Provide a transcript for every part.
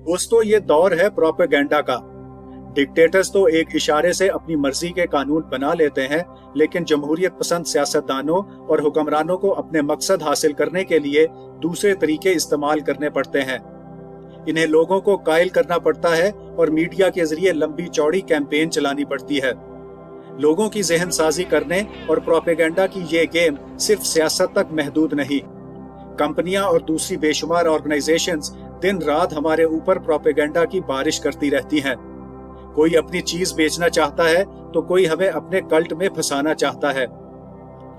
दोस्तों, ये दौर है प्रोपेगेंडा का। डिक्टेटर्स तो एक इशारे से अपनी मर्जी के कानून बना लेते हैं, लेकिन जमहूरियत पसंद सियासतदानों और हुक्मरानों को अपने मकसद हासिल करने के लिए दूसरे तरीके इस्तेमाल करने पड़ते हैं। इन्हें लोगों को कायल करना पड़ता है और मीडिया के जरिए लंबी चौड़ी कैंपेन चलानी पड़ती है। लोगों की जहन साजी करने और प्रोपेगेंडा की ये गेम सिर्फ सियासत तक महदूद नहीं। कंपनियां और दूसरी बेशुमार ऑर्गेनाइजेशंस दिन रात हमारे ऊपर प्रोपेगेंडा की बारिश करती रहती हैं। कोई अपनी चीज बेचना चाहता है तो कोई हमें अपने कल्ट में फंसाना चाहता है।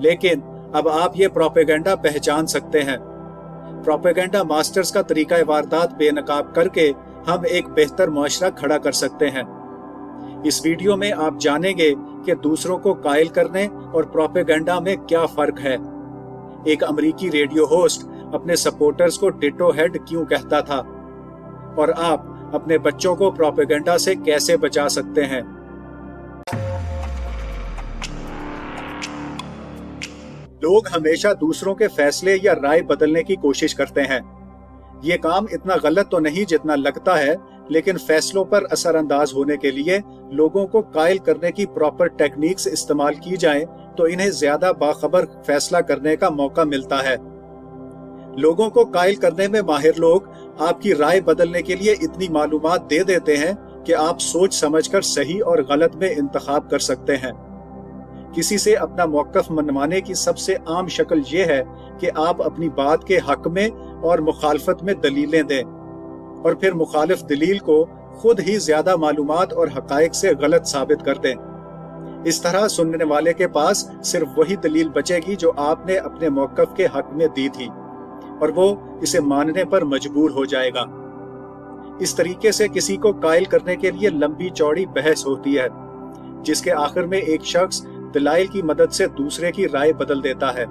लेकिन अब आप ये प्रोपेगेंडा पहचान सकते हैं। प्रोपेगेंडा मास्टर्स का तरीका वारदात बेनकाब करके हम एक बेहतर मुआशरा खड़ा कर सकते हैं। इस वीडियो में आप जानेंगे कि दूसरों को कायल करने और प्रोपेगेंडा में क्या फर्क है। एक अमेरिकी रेडियो होस्ट अपने सपोर्टर्स को डिटो हेड क्यों कहता था, और आप अपने बच्चों को प्रोपेगेंडा से कैसे बचा सकते हैं। लोग हमेशा दूसरों के फैसले या राय बदलने की कोशिश करते हैं। ये काम इतना गलत तो नहीं जितना लगता है, लेकिन फैसलों पर असरअंदाज होने के लिए लोगों को कायल करने की प्रॉपर टेक्निक्स इस्तेमाल की जाएं तो इन्हें ज्यादा बाखबर फैसला करने का मौका मिलता है। लोगों को कायल करने में माहिर लोग आपकी राय बदलने के लिए इतनी मालूमात दे देते हैं कि आप सोच समझकर सही और गलत में इंतखाब कर सकते हैं। किसी से अपना मौक़िफ़ मनवाने की सबसे आम शक्ल ये है कि आप अपनी बात के हक में और मुखालफत में दलीलें दें, और फिर मुखालिफ दलील को खुद ही ज्यादा मालूमात और हकायक से गलत साबित कर दें। इस तरह सुनने वाले के पास सिर्फ वही दलील बचेगी जो आपने अपने मौक़िफ़ के हक में दी थी, और वो इसे मानने पर मजबूर हो जाएगा। इस तरीके से किसी को कायल करने के लिए लंबी चौड़ी बहस होती है, जिसके आखिर में एक शख्स दलाइल की मदद से दूसरे की राय बदल देता है।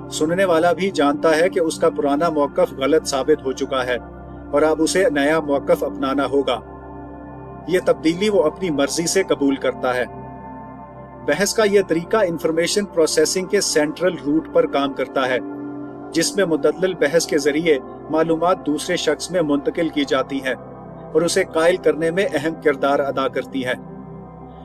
सुनने वाला भी जानता है कि उसका पुराना मौक़िफ़ गलत साबित हो चुका है और अब उसे नया मौक़िफ़ अपनाना होगा। ये तब्दीली वो अपनी मर्जी से कबूल करता है। बहस का यह तरीका इंफॉर्मेशन प्रोसेसिंग के सेंट्रल रूट पर काम करता है, जिसमें मुतअद्दिल बहस के जरिए मालूमात दूसरे शख्स में मुंतकिल की जाती हैं और उसे कायल करने में अहम किरदार अदा करती हैं।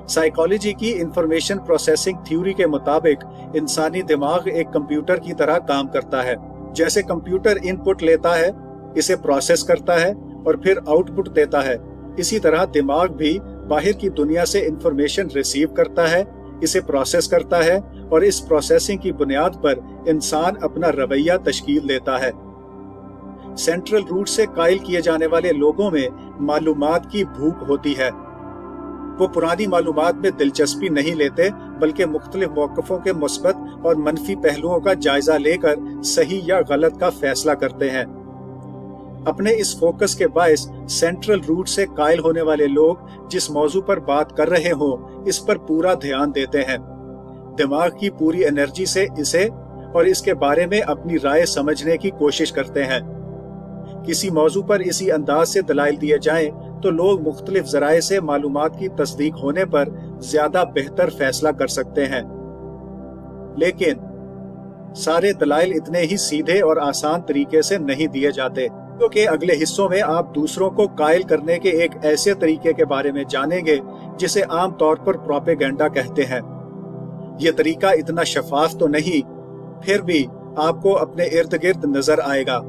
साइकोलॉजी की इंफॉर्मेशन प्रोसेसिंग थ्योरी के मुताबिक इंसानी दिमाग एक कंप्यूटर की तरह काम करता है। जैसे कंप्यूटर इनपुट लेता है, इसे प्रोसेस करता है और फिर आउटपुट देता है, इसी तरह दिमाग भी बाहर की दुनिया से इंफॉर्मेशन रिसीव करता है, इसे प्रोसेस करता है और इस प्रोसेसिंग की बुनियाद पर इंसान अपना रवैया तश्कील देता है। सेंट्रल रूट से कायल किए जाने वाले लोगों में मालूमात की भूख होती है। वो पुरानी मालूमात में दिलचस्पी नहीं लेते, बल्कि मुख्तलिफ मौक़िफ़ों के मुस्बत और मनफी पहलुओं का जायजा लेकर सही या गलत का फैसला करते हैं। अपने इस फोकस के बायस सेंट्रल रूट से कायल होने वाले लोग जिस मौजू पर बात कर रहे हों, इस पर पूरा ध्यान देते हैं। दिमाग की पूरी एनर्जी से इसे और इसके बारे में अपनी राय समझने की कोशिश करते हैं। किसी मौजू पर इसी अंदाज से दलाइल दिए जाएं तो लोग मुख्तलिफ ज़राए से मालूमात की तस्दीक होने पर ज्यादा बेहतर फैसला कर सकते हैं। लेकिन सारे दलाइल इतने ही सीधे और आसान तरीके से नहीं दिए जाते, क्योंकि अगले हिस्सों में आप दूसरों को कायल करने के एक ऐसे तरीके के बारे में जानेंगे जिसे आम तौर पर प्रोपेगेंडा कहते हैं। ये तरीका इतना शफाफ तो नहीं, फिर भी आपको अपने इर्द गिर्द नजर आएगा।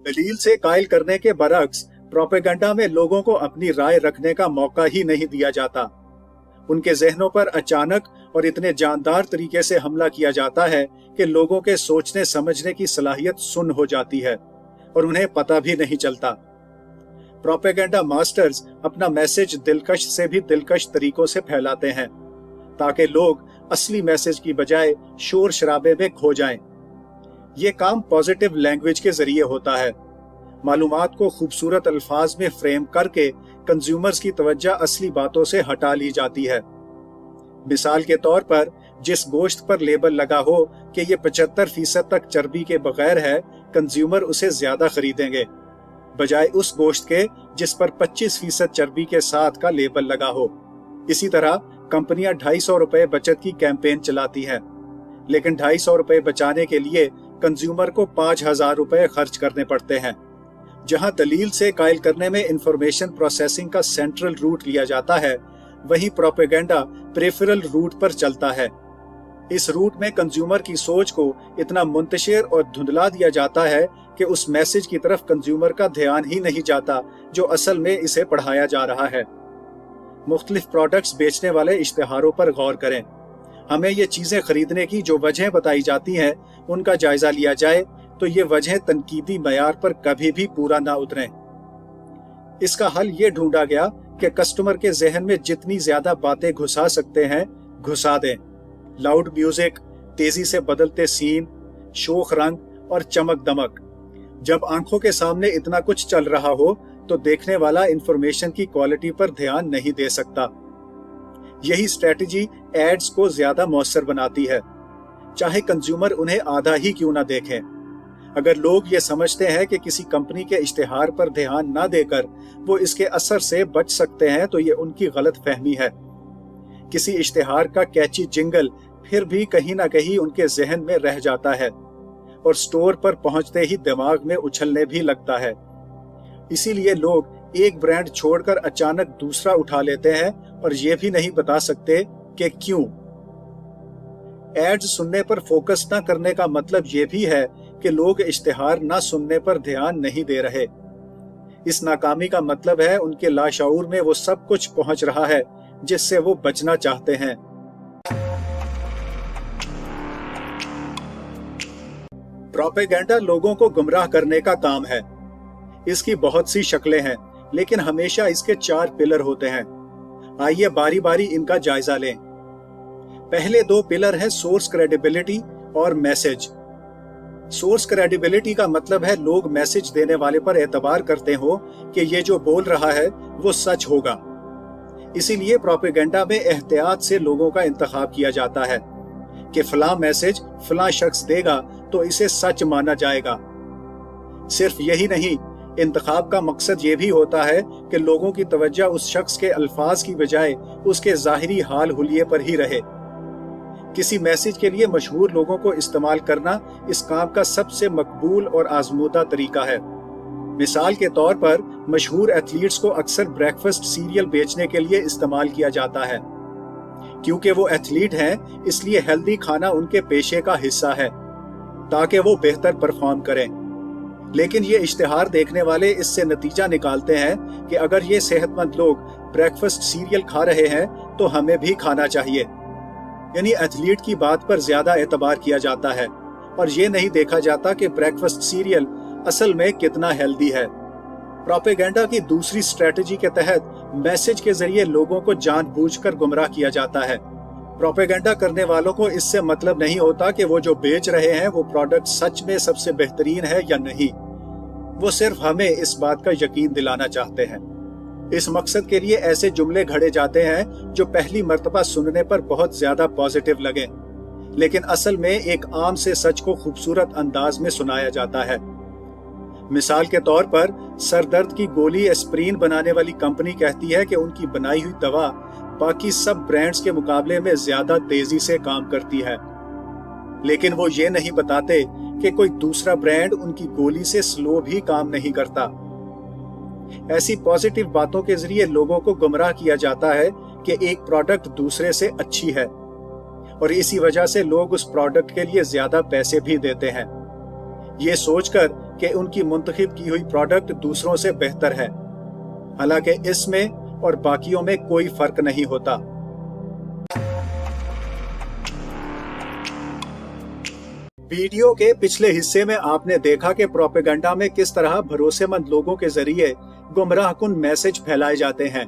दलील से कायल करने के बरक्स प्रोपेगेंडा में लोगों को अपनी राय रखने का मौका ही नहीं दिया जाता। उनके जहनों पर अचानक और इतने जानदार तरीके से हमला किया जाता है कि लोगों के सोचने समझने की सलाहियत सुन्न हो जाती है और उन्हें पता भी नहीं चलता। प्रोपेगेंडा मास्टर्स अपना मैसेज दिलकश से भी दिलकश तरीकों से फैलाते हैं, ताकि लोग असली मैसेज की बजाय शोर शराबे में खो जाएं। ये काम पॉजिटिव लैंग्वेज के जरिए होता है। मालूमात को खूबसूरत अल्फाज में फ्रेम करके कंज्यूमर्स की तवज्जो असली बातों से हटा ली जाती है। मिसाल के तौर पर, जिस गोश्त पर लेबल लगा हो कि ये 75% तक चर्बी के बगैर है, कंज्यूमर उसे ज्यादा खरीदेंगे, बजाय उस गोश्त के जिस पर 25% चर्बी के साथ का लेबल लगा हो। इसी तरह कंपनियां 250 रुपए बचत की कैंपेन चलाती हैं, लेकिन 250 रुपए बचाने के लिए कंज्यूमर को 5,000 रुपए खर्च करने पड़ते हैं। जहां दलील से कायल करने में इंफॉर्मेशन प्रोसेसिंग का सेंट्रल रूट लिया जाता है, वहीं प्रोपेगेंडा पेरिफेरल रूट पर चलता है। इस रूट में कंज्यूमर की सोच को इतना मुंतशिर और धुंधला दिया जाता है कि उस मैसेज की तरफ कंज्यूमर का ध्यान ही नहीं जाता जो असल में इसे पढ़ाया जा रहा है। मुख्तलिफ प्रोडक्ट्स बेचने वाले इश्तिहारों पर गौर करें। हमें ये चीजें खरीदने की जो वजह बताई जाती हैं उनका जायजा लिया जाए तो ये वजह तनकीदी मयार पर कभी भी पूरा ना उतरें। इसका हल ये ढूंढा गया कि कस्टमर के जहन में जितनी ज्यादा बातें घुसा सकते हैं घुसा दें। लाउड म्यूजिक, तेजी से बदलते सीन, शोख रंग और चमक दमक। जब आंखों के सामने इतना कुछ चल रहा हो तो देखने वाला इंफॉर्मेशन की क्वालिटी पर ध्यान नहीं दे सकता। यही स्ट्रेटजी एड्स को ज्यादा मौसर बनाती है, चाहे कंज्यूमर उन्हें आधा ही क्यों ना देखें। अगर लोग ये समझते हैं कि किसी कंपनी के इश्तिहार पर ध्यान ना देकर वो इसके असर से बच सकते हैं तो ये उनकी गलत फहमी है। किसी इश्तिहार का कैची जिंगल फिर भी कहीं ना कहीं उनके जहन में रह जाता है और स्टोर पर पहुंचते ही दिमाग में उछलने भी लगता है। इसीलिए लोग एक ब्रांड छोड़कर अचानक दूसरा उठा लेते हैं और ये भी नहीं बता सकते कि क्यों। एड्स सुनने पर फोकस ना करने का मतलब ये भी है कि लोग इश्तिहार ना सुनने पर ध्यान नहीं दे रहे। इस नाकामी का मतलब है उनके लाशऊर में वो सब कुछ पहुंच रहा है जिससे वो बचना चाहते हैं। प्रोपेगेंडा लोगों को गुमराह करने का काम है। इसकी बहुत सी शक्लें हैं, लेकिन हमेशा इसके 4 पिलर होते हैं। आइए बारी बारी इनका जायजा लें। पहले 2 पिलर हैं सोर्स क्रेडिबिलिटी और मैसेज। सोर्स क्रेडिबिलिटी का मतलब है लोग मैसेज देने वाले पर एतबार करते हो कि ये जो बोल रहा है वो सच होगा। इसीलिए प्रोपेगेंडा में एहतियात से लोगों का इंतखाब किया जाता है कि फलां मैसेज फलां शख्स देगा तो इसे सच माना जाएगा। सिर्फ यही नहीं, इंतखाब का मकसद ये भी होता है कि लोगों की तवज्जो उस शख्स के अल्फाज की बजाय उसके जाहिरी हाल हुलिये पर ही रहे। किसी मैसेज के लिए मशहूर लोगों को इस्तेमाल करना इस काम का सबसे मकबूल और आजमूदा तरीका है। मिसाल के तौर पर मशहूर एथलीट्स को अक्सर ब्रेकफास्ट सीरियल बेचने के लिए इस्तेमाल किया जाता है। क्योंकि वो एथलीट हैं, इसलिए हेल्दी खाना उनके पेशे का हिस्सा है ताकि वो बेहतर परफॉर्म करें। लेकिन ये इश्तिहार देखने वाले इससे नतीजा निकालते हैं कि अगर ये सेहतमंद लोग ब्रेकफास्ट सीरियल खा रहे हैं तो हमें भी खाना चाहिए। यानी एथलीट की बात पर ज्यादा एतबार किया जाता है और ये नहीं देखा जाता कि ब्रेकफास्ट सीरियल असल में कितना हेल्दी है। प्रोपेगेंडा की दूसरी स्ट्रेटजी के तहत मैसेज के जरिए लोगों को जानबूझकर गुमराह किया जाता है। प्रोपेगेंडा करने वालों को इससे मतलब नहीं होता कि वो जो बेच रहे हैं वो प्रोडक्ट सच में सबसे बेहतरीन है या नहीं। वो सिर्फ हमें इस बात का यकीन दिलाना चाहते हैं। इस मकसद के लिए ऐसे जुमले घड़े जाते हैं जो पहली मर्तबा सुनने पर बहुत ज्यादा पॉजिटिव लगे, लेकिन असल में एक आम से सच को खूबसूरत अंदाज में सुनाया जाता है। मिसाल के तौर पर सरदर्द की गोली एस्प्रीन बनाने वाली कंपनी कहती है कि उनकी बनाई हुई दवा बाकी सब ब्रांड्स के मुकाबले में ज्यादा तेजी से काम करती है, लेकिन वो ये नहीं बताते कि कोई दूसरा ब्रांड उनकी गोली से स्लो भी काम नहीं करता। ऐसी पॉजिटिव बातों के जरिए लोगों को गुमराह किया जाता है कि एक प्रोडक्ट दूसरे से अच्छी है और इसी वजह से लोग उस प्रोडक्ट के लिए ज्यादा पैसे भी देते हैं, ये सोचकर कि उनकी मुंतखब की हुई प्रोडक्ट दूसरों से बेहतर है। हालांकि इसमें और बाकियों में कोई फर्क नहीं होता। वीडियो के पिछले हिस्से में आपने देखा कि प्रोपेगेंडा में किस तरह भरोसेमंद लोगों के जरिए गुमराहकुन मैसेज फैलाए जाते हैं।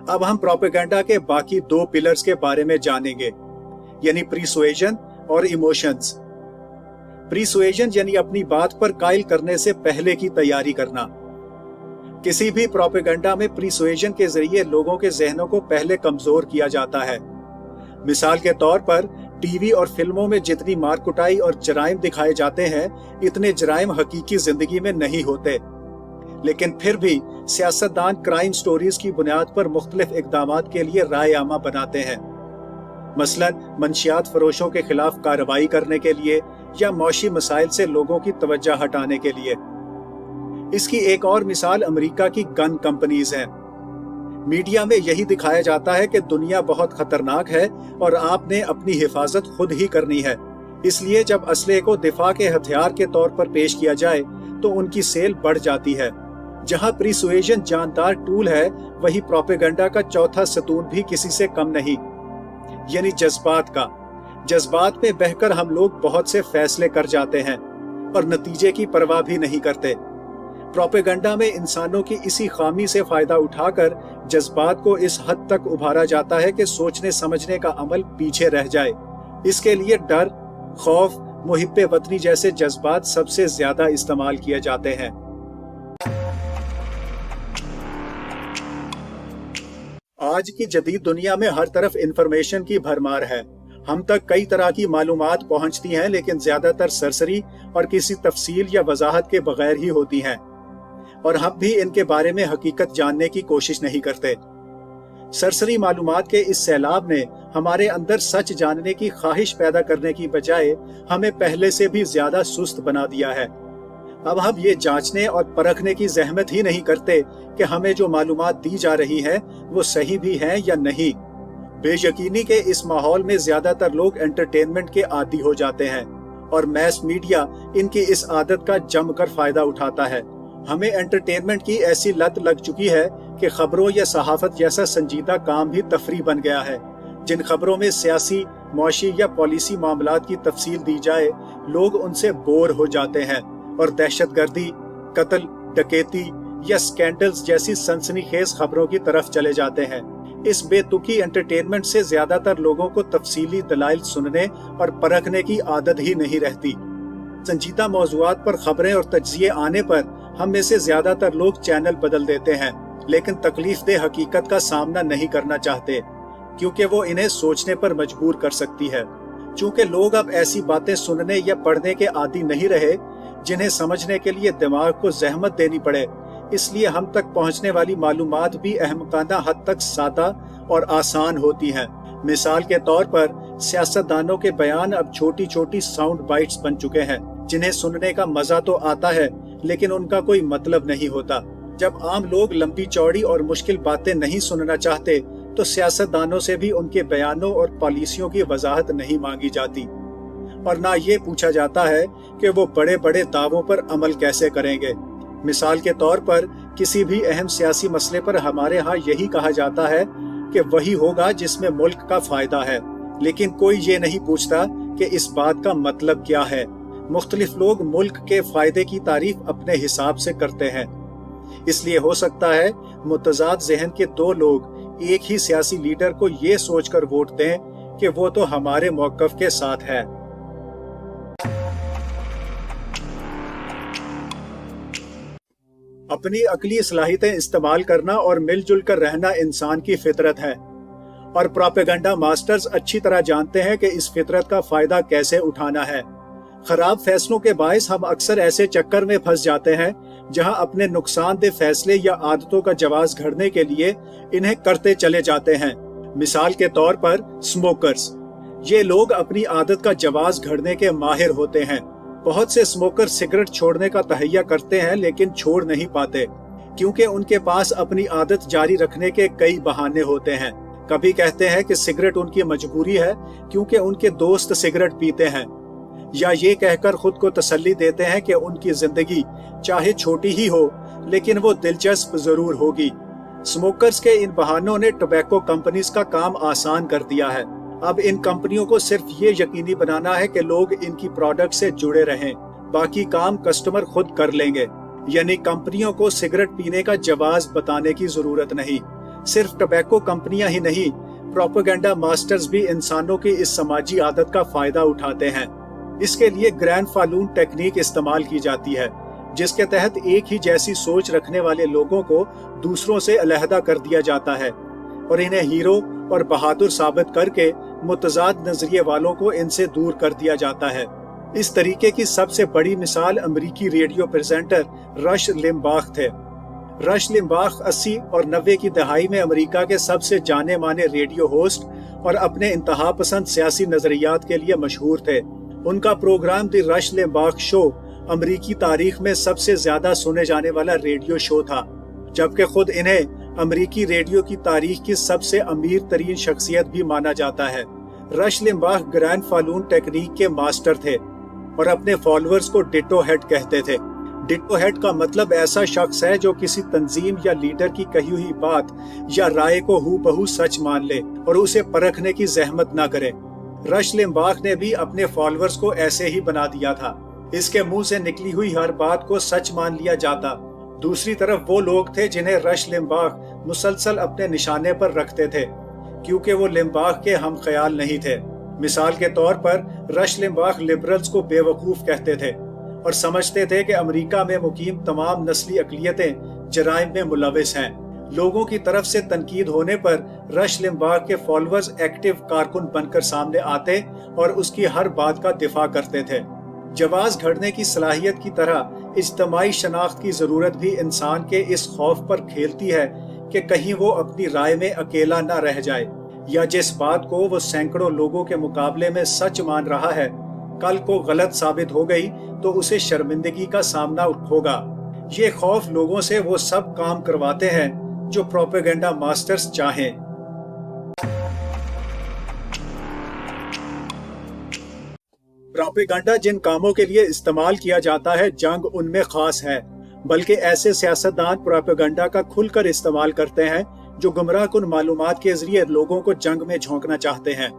अब हम प्रोपेगेंडा के बाकी 2 पिलर्स के बारे में जानेंगे, यानी प्रीसुएजन और इमोशंस। प्रीसुएजन यानी अपनी बात पर कायल करने से पहले की तैयारी करना। किसी भी प्रोपेगेंडा में प्रीसुएजन के जरिए लोगों के जहनों को पहले कमजोर किया जाता है। मिसाल के तौर पर टीवी और फिल्मों में जितनी मारकुटाई और जराइम दिखाए जाते हैं, इतने जराइम हकीकी जिंदगी में नहीं होते, लेकिन फिर भी सियासतदान क्राइम स्टोरीज की बुनियाद पर मुख्तलिफ इकदामात के लिए राय आमा बनाते हैं। मसलन मंशियात फरोशों के खिलाफ कार्रवाई करने के लिए या मौशी मसाइल से लोगों की तवज्जो हटाने के लिए। इसकी एक और मिसाल अमेरिका की गन कंपनीज है। मीडिया में यही दिखाया जाता है कि दुनिया बहुत खतरनाक है और आपने अपनी हिफाजत खुद ही करनी है, इसलिए जब असले को दिफा के हथियार के तौर पर पेश किया जाए तो उनकी सेल बढ़ जाती है। जहां प्रिसुएजन जानदार टूल है, वही प्रोपेगेंडा का चौथा सतून भी किसी से कम नहीं, यानी जज्बात का। जज्बात में बहकर हम लोग बहुत से फैसले कर जाते हैं और नतीजे की परवाह भी नहीं करते। प्रोपेगेंडा में इंसानों की इसी खामी से फायदा उठाकर जज्बात को इस हद तक उभारा जाता है कि सोचने समझने का अमल पीछे रह जाए। इसके लिए डर, खौफ, मुहिब्बे वतनी जैसे जज्बात सबसे ज्यादा इस्तेमाल किए जाते हैं। आज की जदीद दुनिया में हर तरफ इंफॉर्मेशन की भरमार है। हम तक कई तरह की मालूमात पहुंचती हैं, लेकिन ज्यादातर सरसरी और किसी तफसील या वजाहत के बगैर ही होती हैं, और हम भी इनके बारे में हकीकत जानने की कोशिश नहीं करते। सरसरी मालूमात के इस सैलाब ने हमारे अंदर सच जानने की ख्वाहिश पैदा करने की बजाय हमें पहले से भी ज्यादा सुस्त बना दिया है। अब हम ये जांचने और परखने की जहमत ही नहीं करते कि हमें जो मालूमात दी जा रही है वो सही भी है या नहीं। बेयकीनी के इस माहौल में ज्यादातर लोग एंटरटेनमेंट के आदी हो जाते हैं और मैस मीडिया इनकी इस आदत का जमकर फायदा उठाता है। हमें एंटरटेनमेंट की ऐसी लत लग चुकी है कि खबरों या सहाफत जैसा संजीदा काम भी तफरी बन गया है। जिन खबरों में सियासी, मौशी या पॉलिसी मामलात की तफसील दी जाए, लोग उनसे बोर हो जाते हैं और दहशतगर्दी, कत्ल, डकैती या स्कैंडल्स जैसी सनसनीखेज खबरों की तरफ चले जाते हैं। इस बेतुकी एंटरटेनमेंट से ज्यादातर लोगों को तफसीली दलाइल सुनने और परखने की आदत ही नहीं रहती। संजीदा मौज़ूआत पर खबरें और तज्ज़िये आने पर हम में से ज्यादातर लोग चैनल बदल देते हैं, लेकिन तकलीफ दे हकीकत का सामना नहीं करना चाहते, क्योंकि वो इन्हें सोचने पर मजबूर कर सकती है। चूंकि लोग अब ऐसी बातें सुनने या पढ़ने के आदी नहीं रहे जिन्हें समझने के लिए दिमाग को जहमत देनी पड़े, इसलिए हम तक पहुंचने वाली मालूमात भी अहमकाना हद तक सादा और आसान होती हैं। मिसाल के तौर पर सियासतदानों के बयान अब छोटी छोटी साउंड बाइट्स बन चुके हैं, जिन्हें सुनने का मजा तो आता है लेकिन उनका कोई मतलब नहीं होता। जब आम लोग लंबी चौड़ी और मुश्किल बातें नहीं सुनना चाहते तो सियासतदानों से भी उनके बयानों और पॉलिसियों की वजाहत नहीं मांगी जाती, और ना ये पूछा जाता है कि वो बड़े बड़े दावों पर अमल कैसे करेंगे। मिसाल के तौर पर किसी भी अहम सियासी मसले पर हमारे यहाँ यही कहा जाता है कि वही होगा जिसमें मुल्क का फायदा है, लेकिन कोई ये नहीं पूछता कि इस बात का मतलब क्या है। मुख्तलिफ लोग मुल्क के फायदे की तारीफ अपने हिसाब से करते हैं। इसलिए हो सकता है मुतजाद ज़हन के दो लोग एक ही सियासी लीडर को ये सोचकर वोट दें कि वो तो हमारे मौक़िफ़ के साथ है। अपनी अकली सलाहियतें इस्तेमाल करना और मिलजुल कर रहना इंसान की फितरत है, और प्रोपेगेंडा मास्टर्स अच्छी तरह जानते हैं कि इस फितरत का फायदा कैसे उठाना है। खराब फैसलों के बायस हम अक्सर ऐसे चक्कर में फंस जाते हैं जहां अपने नुकसानदेह फैसले या आदतों का जवाज घड़ने के लिए इन्हें करते चले जाते हैं। मिसाल के तौर पर स्मोकर्स, ये लोग अपनी आदत का जवाज घड़ने के माहिर होते हैं। बहुत से स्मोकर सिगरेट छोड़ने का तहैया करते हैं लेकिन छोड़ नहीं पाते, क्योंकि उनके पास अपनी आदत जारी रखने के कई बहाने होते हैं। कभी कहते हैं कि सिगरेट उनकी मजबूरी है क्योंकि उनके दोस्त सिगरेट पीते हैं, या ये कहकर खुद को तसल्ली देते हैं कि उनकी जिंदगी चाहे छोटी ही हो लेकिन वो दिलचस्प जरूर होगी। स्मोकर्स के इन बहानों ने टोबैको कंपनीज का काम आसान कर दिया है। अब इन कंपनियों को सिर्फ ये यकीनी बनाना है कि लोग इनकी प्रोडक्ट से जुड़े रहें, बाकी काम कस्टमर खुद कर लेंगे। यानी कंपनियों को सिगरेट पीने का जवाज बताने की जरूरत नहीं। सिर्फ टोबैको कंपनियां ही नहीं, प्रोपेगेंडा मास्टर्स भी इंसानों की इस समाजी आदत का फायदा उठाते हैं। इसके लिए ग्रैंड फालून टेक्निक इस्तेमाल की जाती है, जिसके तहत एक ही जैसी सोच रखने वाले लोगों को दूसरों से अलहदा कर दिया जाता है और इन्हें हीरो और बहादुर साबित करके मुतजाद नजरिए वालों को इनसे दूर कर दिया जाता है। इस तरीके की सबसे बड़ी मिसाल अमेरिकी रेडियो प्रेजेंटर रश लिम्बाख थे। रश लिम्बाख 80 और 90 की दहाई में अमेरिका के सबसे जाने माने रेडियो होस्ट और अपने इंतहा पसंद सियासी नजरियात के लिए मशहूर थे। उनका प्रोग्राम द रश लिम्बाख शो अमेरिकी तारीख में सबसे ज्यादा सुने जाने वाला रेडियो शो था, जबकि खुद इन्हें अमेरिकी रेडियो की तारीख की सबसे अमीर तरीन शख्सियत भी माना जाता है। रश लिम्बाख ग्रैंड फालून टेक्निक के मास्टर थे और अपने फॉलोअर्स को डिटो हेड कहते थे। डिटो हेड का मतलब ऐसा शख्स है जो किसी तंजीम या लीडर की कही हुई बात या राय को हूबहू सच मान ले और उसे परखने की जहमत ना करे। रश लिम्बाख ने भी अपने फॉलोअर्स को ऐसे ही बना दिया था। इसके मुंह से निकली हुई हर बात को सच मान लिया जाता। दूसरी तरफ वो लोग थे जिन्हें रश लिम्बाख मुसलसल अपने निशाने पर रखते थे, क्योंकि वो लिम्बाख के हम ख्याल नहीं थे। मिसाल के तौर पर रश लिम्बाख लिबरल्स को बेवकूफ कहते थे और समझते थे कि अमेरिका में मुकीम तमाम नस्ली अकलियतें जराइम में मुलविस हैं। लोगों की तरफ से तनकीद होने पर रश लिम्बाख के फॉलोअर्स एक्टिव कारकुन बनकर सामने आते और उसकी हर बात का दिफा करते थे। जवाज घड़ने की सलाहियत की तरह इज्तमाई शनाख्त की जरूरत भी इंसान के इस खौफ पर खेलती है कि कहीं वो अपनी राय में अकेला न रह जाए, या जिस बात को वो सैकड़ों लोगों के मुकाबले में सच मान रहा है कल को गलत साबित हो गई तो उसे शर्मिंदगी का सामना होगा। ये खौफ लोगों से वो सब काम करवाते हैं जो प्रोपेगेंडा मास्टर्स चाहें। प्रोपेगेंडा जिन कामों के लिए इस्तेमाल किया जाता है जंग उनमें खास है, बल्कि ऐसे सियासतदान प्रोपेगेंडा का खुलकर इस्तेमाल करते हैं जो गुमराह कुन मालूमात के जरिए लोगों को जंग में झोंकना चाहते हैं।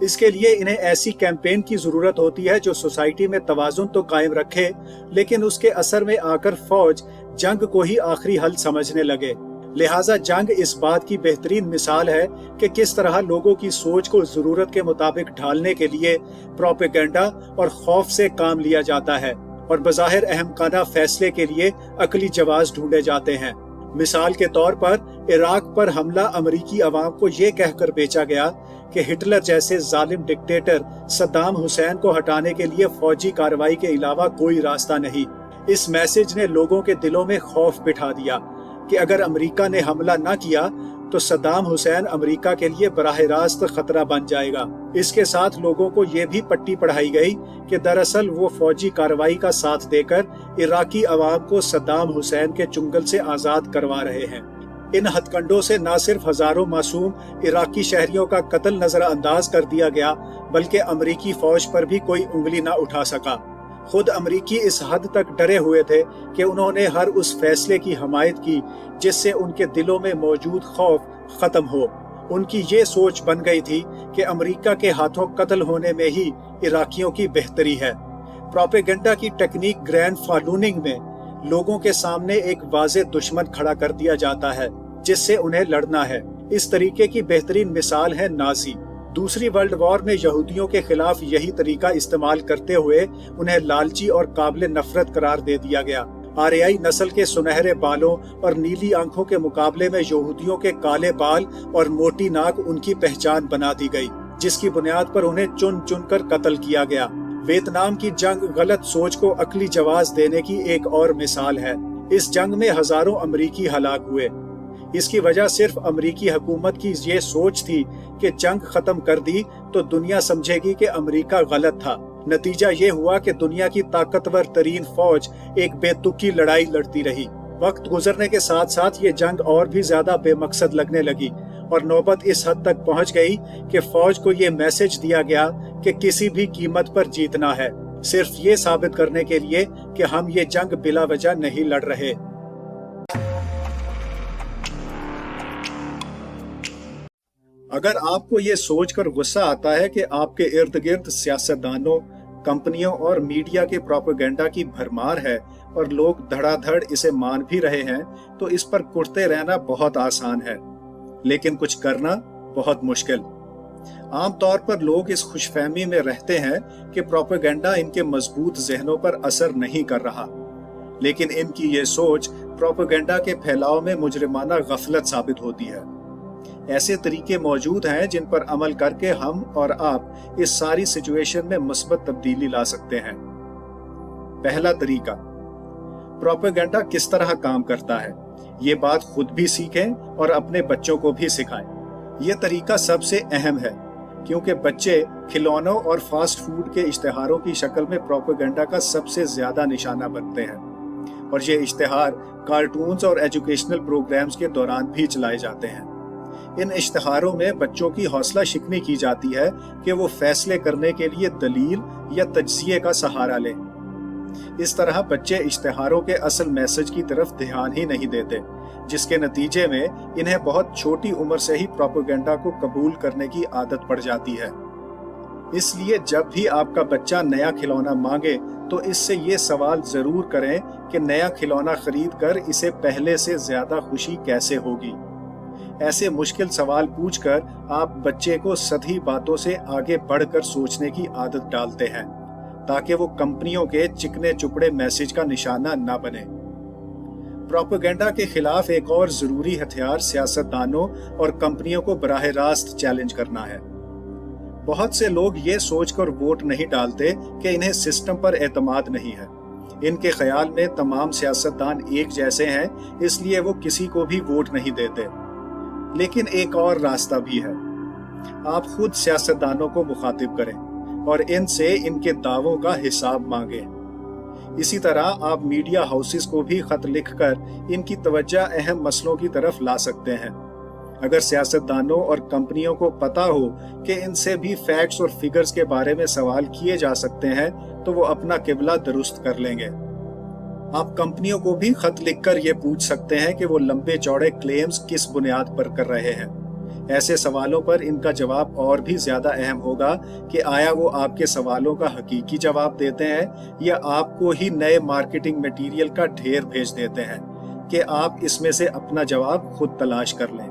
इसके लिए इन्हें ऐसी कैंपेन की जरूरत होती है जो सोसाइटी में तवाजुन तो कायम रखे, लेकिन उसके असर में आकर फौज जंग को ही आखिरी हल समझने लगे। लिहाजा जंग इस बात की बेहतरीन मिसाल है कि किस तरह लोगों की सोच को जरूरत के मुताबिक ढालने के लिए प्रोपेगेंडा और खौफ से काम लिया जाता है और बज़ाहिर अहमकाना फैसले के लिए अकली जवाज ढूंढे जाते हैं। मिसाल के तौर पर इराक पर हमला अमेरिकी अवाम को ये कहकर बेचा गया कि हिटलर जैसे जालिम डिक्टेटर सद्दाम हुसैन को हटाने के लिए फौजी कार्रवाई के अलावा कोई रास्ता नहीं। इस मैसेज ने लोगों के दिलों में खौफ बिठा दिया कि अगर अमेरिका ने हमला न किया तो सद्दाम हुसैन अमेरिका के लिए बराह रास्त खतरा बन जाएगा। इसके साथ लोगों को ये भी पट्टी पढ़ाई गई कि दरअसल वो फौजी कार्रवाई का साथ देकर इराकी अवाम को सद्दाम हुसैन के चुंगल से आजाद करवा रहे हैं। इन हथकंडों से न सिर्फ हजारों मासूम इराकी शहरियों का कत्ल नजरअंदाज कर दिया गया, बल्कि अमेरिकी फौज पर भी कोई उंगली न उठा सका। खुद अमेरिकी इस हद तक डरे हुए थे कि उन्होंने हर उस फैसले की हमायत की जिससे उनके दिलों में मौजूद खौफ खत्म हो। उनकी ये सोच बन गई थी कि अमेरिका के हाथों कत्ल होने में ही इराकियों की बेहतरी है। प्रोपेगेंडा की टेक्निक ग्रैंड फालूनिंग में लोगों के सामने एक वाज़ेह दुश्मन खड़ा कर दिया जाता है जिससे उन्हें लड़ना है। इस तरीके की बेहतरीन मिसाल है नाजी। दूसरी वर्ल्ड वॉर में यहूदियों के खिलाफ यही तरीका इस्तेमाल करते हुए उन्हें लालची और काबिल नफरत करार दे दिया गया। आर्याई नस्ल के सुनहरे बालों और नीली आंखों के मुकाबले में यहूदियों के काले बाल और मोटी नाक उनकी पहचान बना दी गई, जिसकी बुनियाद पर उन्हें चुन चुन कर कत्ल किया गया। वियतनाम की जंग गलत सोच को अकली जवाज देने की एक और मिसाल है। इस जंग में हजारों अमरीकी हलाक हुए। इसकी वजह सिर्फ अमरीकी हुकूमत की ये सोच थी कि जंग खत्म कर दी तो दुनिया समझेगी कि अमरीका गलत था। नतीजा ये हुआ कि दुनिया की ताकतवर तरीन फौज एक बेतुकी लड़ाई लड़ती रही। वक्त गुजरने के साथ साथ ये जंग और भी ज्यादा बेमकसद लगने लगी और नौबत इस हद तक पहुंच गई कि फौज को ये मैसेज दिया गया कि किसी भी कीमत पर जीतना है, सिर्फ ये साबित करने के लिए कि हम ये जंग बिला वजह नहीं लड़ रहे। अगर आपको ये सोचकर गुस्सा आता है कि आपके इर्द गिर्द सियासतदानों, कंपनियों और मीडिया के प्रोपेगेंडा की भरमार है और लोग धड़ाधड़ इसे मान भी रहे हैं, तो इस पर कुटते रहना बहुत आसान है, लेकिन कुछ करना बहुत मुश्किल। आमतौर पर लोग इस खुशफहमी में रहते हैं कि प्रोपेगेंडा इनके मजबूत जहनों पर असर नहीं कर रहा, लेकिन इनकी ये सोच प्रोपेगेंडा के फैलाव में मुजरिमाना गफलत साबित होती है। ऐसे तरीके मौजूद हैं जिन पर अमल करके हम और आप इस सारी सिचुएशन में मुस्बत तब्दीली ला सकते हैं। पहला तरीका, प्रोपेगेंडा किस तरह काम करता है। یہ بات خود بھی سیکھیں اور اپنے بچوں کو بھی سکھائیں۔ یہ طریقہ سب سے اہم ہے کیونکہ بچے کھلونوں اور فاسٹ فوڈ کے اشتہاروں کی شکل میں پروپیگنڈا کا سب سے زیادہ نشانہ بنتے ہیں، اور یہ اشتہار کارٹونز اور ایجوکیشنل پروگرامز کے دوران بھی چلائے جاتے ہیں۔ ان اشتہاروں میں بچوں کی حوصلہ شکنی کی جاتی ہے کہ وہ فیصلے کرنے کے لیے دلیل یا تجزیے کا سہارا لیں۔ اس طرح بچے اشتہاروں کے اصل میسج کی طرف دھیان ہی نہیں دیتے، جس کے نتیجے میں انہیں بہت چھوٹی عمر سے ہی پروپیگنڈا کو قبول کرنے کی عادت پڑ جاتی ہے۔ اس لیے جب بھی آپ کا بچہ نیا کھلونا مانگے تو اس سے یہ سوال ضرور کریں کہ نیا کھلونا خرید کر اسے پہلے سے زیادہ خوشی کیسے ہوگی۔ ایسے مشکل سوال پوچھ کر آپ بچے کو سطحی باتوں سے آگے بڑھ کر سوچنے کی عادت ڈالتے ہیں تاکہ وہ کمپنیوں کے چکنے چپڑے میسج کا نشانہ نہ بنے۔ پروپیگنڈا کے خلاف ایک اور ضروری ہتھیار سیاستدانوں اور کمپنیوں کو براہ راست چیلنج کرنا ہے۔ بہت سے لوگ یہ سوچ کر ووٹ نہیں ڈالتے کہ انہیں سسٹم پر اعتماد نہیں ہے۔ ان کے خیال میں تمام سیاستدان ایک جیسے ہیں، اس لیے وہ کسی کو بھی ووٹ نہیں دیتے۔ لیکن ایک اور راستہ بھی ہے۔ آپ خود سیاستدانوں کو مخاطب کریں اور ان سے ان کے دعووں کا حساب مانگیں۔ اسی طرح آپ میڈیا ہاؤسز کو بھی خط لکھ کر ان کی توجہ اہم مسئلوں کی طرف لا سکتے ہیں۔ اگر سیاستدانوں اور کمپنیوں کو پتہ ہو کہ ان سے بھی فیکٹس اور فگرز کے بارے میں سوال کیے جا سکتے ہیں تو وہ اپنا قبلہ درست کر لیں گے۔ آپ کمپنیوں کو بھی خط لکھ کر یہ پوچھ سکتے ہیں کہ وہ لمبے چوڑے کلیمز کس بنیاد پر کر رہے ہیں۔ ایسے سوالوں پر ان کا جواب اور بھی زیادہ اہم ہوگا کہ آیا وہ آپ کے سوالوں کا حقیقی جواب دیتے ہیں یا آپ کو ہی نئے مارکیٹنگ میٹیریل کا ڈھیر بھیج دیتے ہیں کہ آپ اس میں سے اپنا جواب خود تلاش کر لیں۔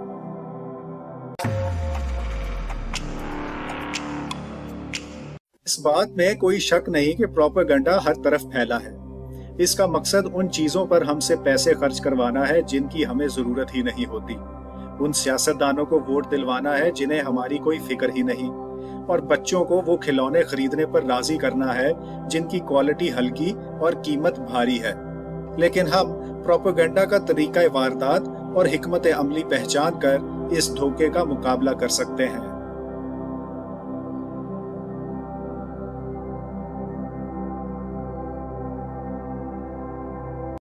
اس بات میں کوئی شک نہیں کہ پروپیگنڈا ہر طرف پھیلا ہے۔ اس کا مقصد ان چیزوں پر ہم سے پیسے خرچ کروانا ہے جن کی ہمیں ضرورت ہی نہیں ہوتی، ان سیاستدانوں کو ووٹ دلوانا ہے جنہیں ہماری کوئی فکر ہی نہیں، اور بچوں کو وہ کھلونے خریدنے پر راضی کرنا ہے جن کی کوالٹی ہلکی اور قیمت بھاری ہے۔ لیکن ہم پروپیگنڈا کا طریقہ واردات اور حکمت عملی پہچان کر اس دھوکے کا مقابلہ کر سکتے ہیں۔